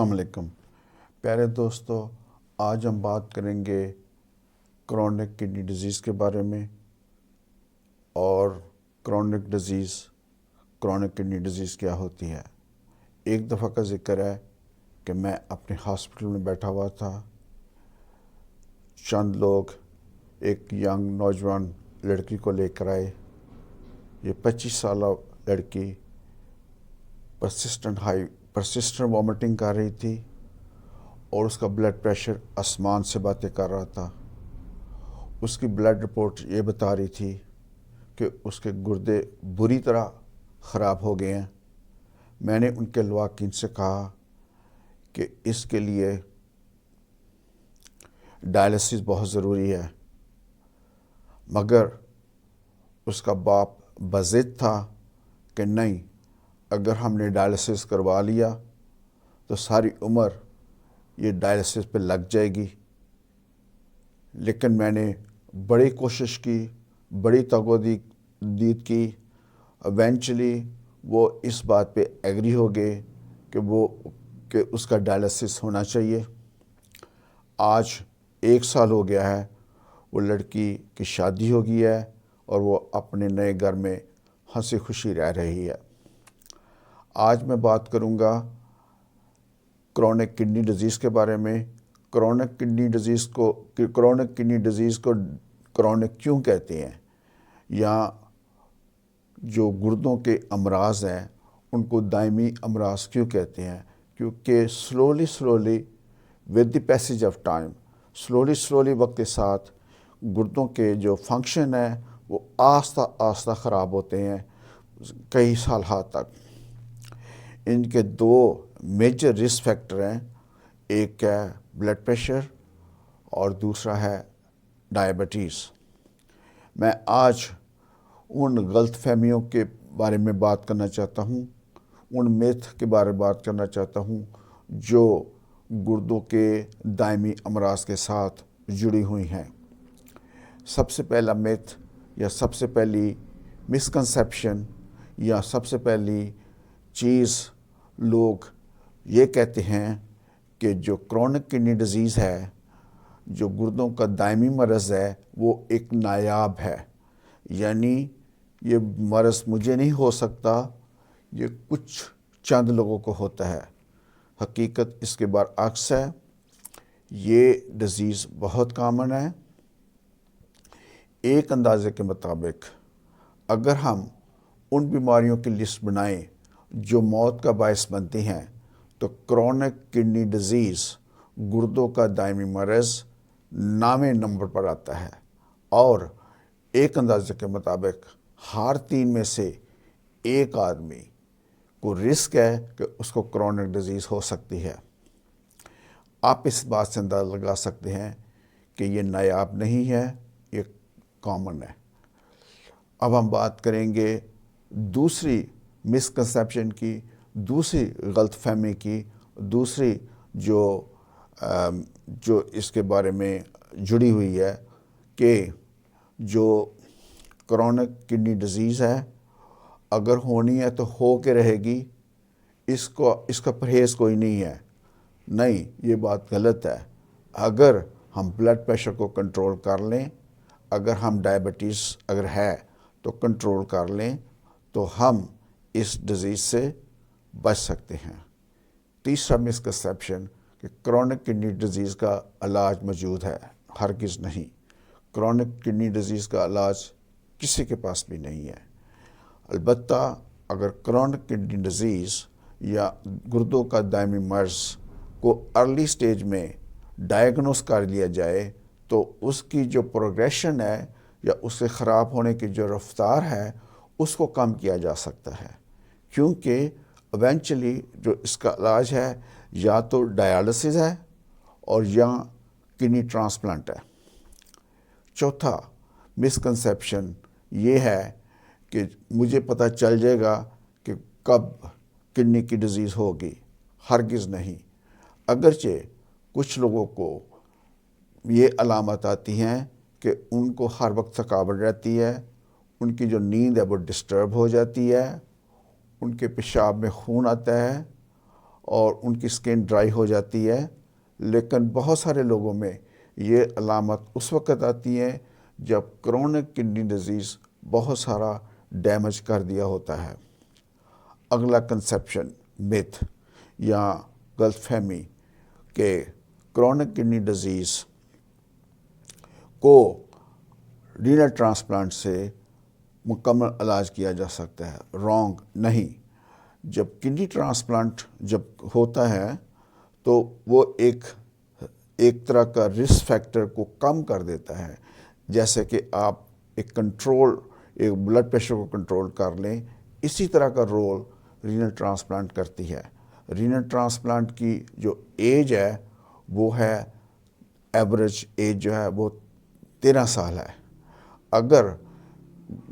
السلام علیکم پیارے دوستو، آج ہم بات کریں گے کرونک کڈنی ڈیزیز کے بارے میں. اور کرونک کڈنی ڈیزیز کیا ہوتی ہے. ایک دفعہ کا ذکر ہے کہ میں اپنے ہاسپٹل میں بیٹھا ہوا تھا. چند لوگ ایک ینگ نوجوان لڑکی کو لے کر آئے. یہ 25 سالہ لڑکی پرسسٹنٹ وامٹنگ کر رہی تھی اور اس کا بلڈ پریشر آسمان سے باتیں کر رہا تھا. اس کی بلڈ رپورٹ یہ بتا رہی تھی کہ اس کے گردے بری طرح خراب ہو گئے ہیں. میں نے ان کے لواحقین سے کہا کہ اس کے لیے ڈائلسس بہت ضروری ہے، مگر اس کا باپ بضد تھا کہ نہیں، اگر ہم نے ڈائلسس کروا لیا تو ساری عمر یہ ڈائلسس پہ لگ جائے گی. لیکن میں نے بڑی کوشش کی، بڑی تگودید کی. ایونچولی وہ اس بات پہ ایگری ہو گئے کہ اس کا ڈائلسس ہونا چاہیے. آج 1 سال ہو گیا ہے، وہ لڑکی کی شادی ہو گئی ہے اور وہ اپنے نئے گھر میں ہنسی خوشی رہ رہی ہے. آج میں بات کروں گا کرونک کڈنی ڈیزیز کے بارے میں. کرونک کڈنی ڈیزیز کو کرونک کیوں کہتے ہیں، یا جو گردوں کے امراض ہیں ان کو دائمی امراض کیوں کہتے ہیں. کیونکہ slowly with the passage of time, slowly وقت کے ساتھ گردوں کے جو فنکشن ہیں وہ آہستہ خراب ہوتے ہیں کئی سالات تک. ان کے 2 میجر رسک فیکٹر ہیں، ایک ہے بلڈ پریشر اور دوسرا ہے ڈائبٹیز. میں آج ان غلط فہمیوں کے بارے میں بات کرنا چاہتا ہوں، ان میتھ کے بارے میں بات کرنا چاہتا ہوں جو گردوں کے دائمی امراض کے ساتھ جڑی ہوئی ہیں. سب سے پہلا میتھ یا سب سے پہلی مسکنسیپشن یا سب سے پہلی چیز لوگ یہ کہتے ہیں کہ جو کرونک کڈنی ڈیزیز ہے، جو گردوں کا دائمی مرض ہے، وہ ایک نایاب ہے. یعنی یہ مرض مجھے نہیں ہو سکتا، یہ کچھ چند لوگوں کو ہوتا ہے. حقیقت اس کے برعکس ہے. یہ ڈیزیز بہت کامن ہے. ایک اندازے کے مطابق اگر ہم ان بیماریوں کی لسٹ بنائیں جو موت کا باعث بنتی ہیں تو کرونک کڈنی ڈیزیز، گردوں کا دائمی مرض، 9ویں نمبر پر آتا ہے. اور ایک اندازے کے مطابق ہر 3 میں سے 1 آدمی کو رسک ہے کہ اس کو کرونک ڈیزیز ہو سکتی ہے. آپ اس بات سے اندازہ لگا سکتے ہیں کہ یہ نایاب نہیں ہے، یہ کامن ہے. اب ہم بات کریں گے دوسری مسکنسیپشن کی، دوسری غلط فہمی کی، دوسری جو اس کے بارے میں جڑی ہوئی ہے کہ جو کرونک کڈنی ڈیزیز ہے اگر ہونی ہے تو ہو کے رہے گی، اس کا پرہیز کوئی نہیں ہے. نہیں، یہ بات غلط ہے. اگر ہم بلڈ پریشر کو کنٹرول کر لیں، اگر ہم ڈائبٹیز اگر ہے تو کنٹرول کر لیں تو ہم اس ڈیزیز سے بچ سکتے ہیں. تیسرا مسکنسیپشن کہ کرونک کڈنی ڈیزیز کا علاج موجود ہے. ہرگز نہیں. کرونک کڈنی ڈیزیز کا علاج کسی کے پاس بھی نہیں ہے. البتہ اگر کرونک کڈنی ڈیزیز یا گردوں کا دائمی مرض کو ارلی سٹیج میں ڈائگنوز کر لیا جائے تو اس کی جو پروگریشن ہے یا اس کے خراب ہونے کی جو رفتار ہے اس کو کم کیا جا سکتا ہے. کیونکہ ایونچولی جو اس کا علاج ہے یا تو ڈائلسس ہے اور یا کڈنی ٹرانسپلانٹ ہے. چوتھا مسکنسیپشن یہ ہے کہ مجھے پتہ چل جائے گا کہ کب کڈنی کی ڈیزیز ہوگی. ہرگز نہیں. اگرچہ کچھ لوگوں کو یہ علامات آتی ہیں کہ ان کو ہر وقت تھکاوٹ رہتی ہے، ان کی جو نیند ہے وہ ڈسٹرب ہو جاتی ہے، ان کے پیشاب میں خون آتا ہے اور ان کی سکن ڈرائی ہو جاتی ہے، لیکن بہت سارے لوگوں میں یہ علامت اس وقت آتی ہے جب کرونک کڈنی ڈیزیز بہت سارا ڈیمیج کر دیا ہوتا ہے۔ اگلا کنسیپشن، میتھ یا غلط فہمی کہ کرونک کڈنی ڈیزیز کو رینل ٹرانسپلانٹ سے مکمل علاج کیا جا سکتا ہے۔ رانگ، نہیں۔ جب کڈنی ٹرانسپلانٹ جب ہوتا ہے تو وہ ایک طرح کا رسک فیکٹر کو کم کر دیتا ہے، جیسے کہ آپ ایک بلڈ پریشر کو کنٹرول کر لیں، اسی طرح کا رول رینل ٹرانسپلانٹ کرتی ہے۔ رینل ٹرانسپلانٹ کی جو ایج ہے وہ ہے، ایوریج ایج جو ہے وہ 13 سال ہے۔ اگر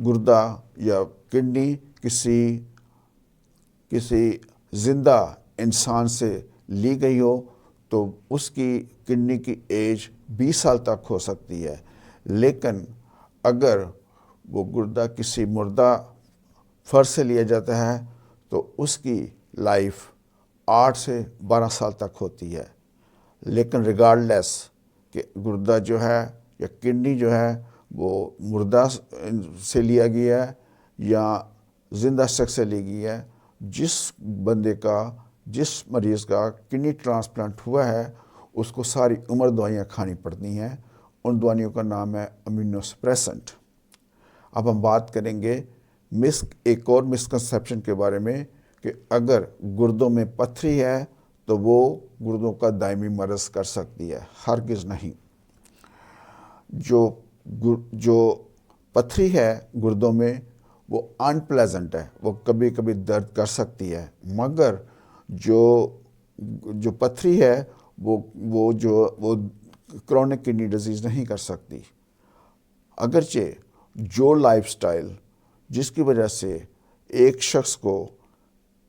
گردہ یا کڈنی کسی زندہ انسان سے لی گئی ہو تو اس کی کڈنی کی ایج 20 سال تک ہو سکتی ہے، لیکن اگر وہ گردہ کسی مردہ فرد سے لیا جاتا ہے تو اس کی لائف 8 سے 12 سال تک ہوتی ہے۔ لیکن ریگارڈلیس کہ گردہ جو ہے یا کڈنی جو ہے وہ مردہ سے لیا گیا ہے یا زندہ شخص سے لی گئی ہے، جس مریض کا کڈنی ٹرانسپلانٹ ہوا ہے اس کو ساری عمر دوائیاں کھانی پڑتی ہیں۔ ان دوائیوں کا نام ہے امینو سپریسنٹ۔ اب ہم بات کریں گے ایک اور مسکنسیپشن کے بارے میں کہ اگر گردوں میں پتھری ہے تو وہ گردوں کا دائمی مرض کر سکتی ہے۔ ہرگز نہیں۔ جو پتھری ہے گردوں میں وہ ان پلیزنٹ ہے، وہ کبھی کبھی درد کر سکتی ہے، مگر جو پتھری ہے وہ کرونک کڈنی ڈیزیز نہیں کر سکتی۔ اگرچہ جو لائف سٹائل جس کی وجہ سے ایک شخص کو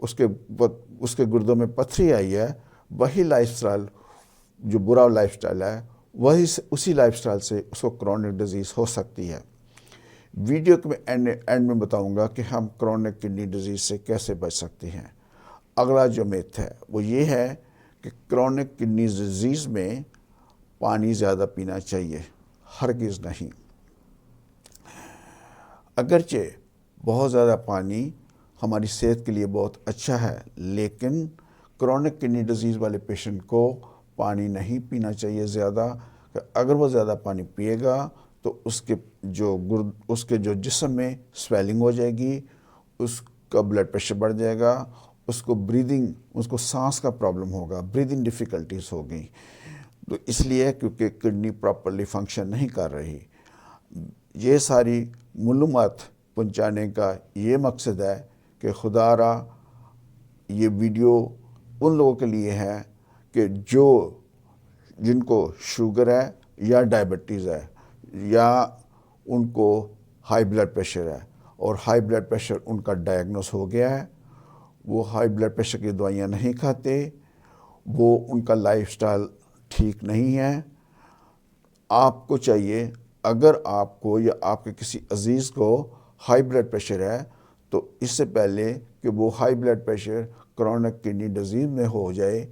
اس کے گردوں میں پتھری آئی ہے، وہی لائف سٹائل جو برا لائف سٹائل ہے اسی لائف سٹائل سے اس کو کرونک ڈیزیز ہو سکتی ہے۔ ویڈیو کے اینڈ میں بتاؤں گا کہ ہم کرونک کڈنی ڈیزیز سے کیسے بچ سکتے ہیں۔ اگلا جو میتھ ہے وہ یہ ہے کہ کرونک کڈنی ڈیزیز میں پانی زیادہ پینا چاہیے۔ ہرگز نہیں۔ اگرچہ بہت زیادہ پانی ہماری صحت کے لیے بہت اچھا ہے، لیکن کرونک کڈنی ڈیزیز والے پیشنٹ کو پانی نہیں پینا چاہیے زیادہ۔ اگر وہ زیادہ پانی پیے گا تو اس کے جو جسم میں سویلنگ ہو جائے گی، اس کا بلڈ پریشر بڑھ جائے گا، اس کو سانس کا پرابلم ہوگا، بریدنگ ڈیفیکلٹیز ہوگی۔ تو اس لیے کیونکہ کڈنی پراپرلی فنکشن نہیں کر رہی۔ یہ ساری معلومات پہنچانے کا یہ مقصد ہے کہ خدا را یہ ویڈیو ان لوگوں کے لیے ہے کہ جن کو شوگر ہے یا ڈائبٹیز ہے یا ان کو ہائی بلڈ پریشر ہے اور ہائی بلڈ پریشر ان کا ڈائگنوس ہو گیا ہے، وہ ہائی بلڈ پریشر کی دوائیاں نہیں کھاتے، وہ ان کا لائف سٹائل ٹھیک نہیں ہے۔ آپ کو چاہیے، اگر آپ کو یا آپ کے کسی عزیز کو ہائی بلڈ پریشر ہے تو اس سے پہلے کہ وہ high blood pressure chronic kidney disease میں ہو جائے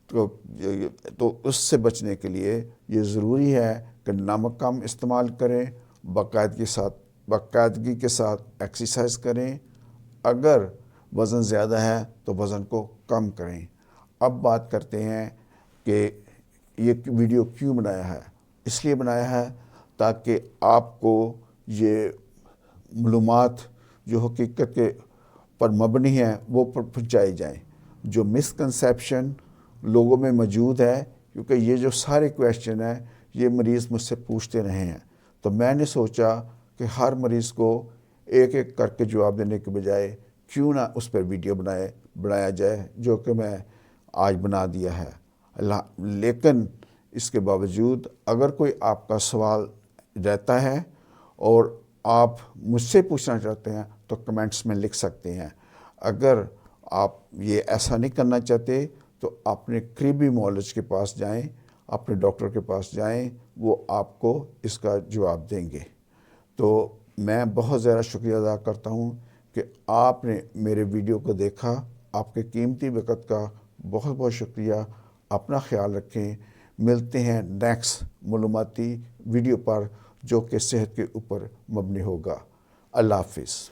تو اس سے بچنے کے لیے یہ ضروری ہے کہ نمک کم استعمال کریں، باقاعدگی کے ساتھ ایکسرسائز کریں۔ اگر وزن زیادہ ہے تو وزن کو کم کریں۔ اب بات کرتے ہیں کہ یہ ویڈیو کیوں بنایا ہے۔ اس لیے بنایا ہے تاکہ آپ کو یہ معلومات جو حقیقت کے پر مبنی ہیں وہ پہنچائی جائیں۔ جو مسکنسیپشن لوگوں میں موجود ہے، کیونکہ یہ جو سارے کویشچن ہیں یہ مریض مجھ سے پوچھتے رہے ہیں، تو میں نے سوچا کہ ہر مریض کو ایک ایک کر کے جواب دینے کے بجائے کیوں نہ اس پر ویڈیو بنایا جائے، جو کہ میں آج بنا دیا ہے۔ لیکن اس کے باوجود اگر کوئی آپ کا سوال رہتا ہے اور آپ مجھ سے پوچھنا چاہتے ہیں تو کمنٹس میں لکھ سکتے ہیں۔ اگر آپ یہ ایسا نہیں کرنا چاہتے تو اپنے قریبی معالج کے پاس جائیں، اپنے ڈاکٹر کے پاس جائیں، وہ آپ کو اس کا جواب دیں گے۔ تو میں بہت زیادہ شکریہ ادا کرتا ہوں کہ آپ نے میرے ویڈیو کو دیکھا، آپ کے قیمتی وقت کا بہت بہت شکریہ. اپنا خیال رکھیں. ملتے ہیں نیکسٹ معلوماتی ویڈیو پر جو کہ صحت کے اوپر مبنی ہوگا. اللہ حافظ.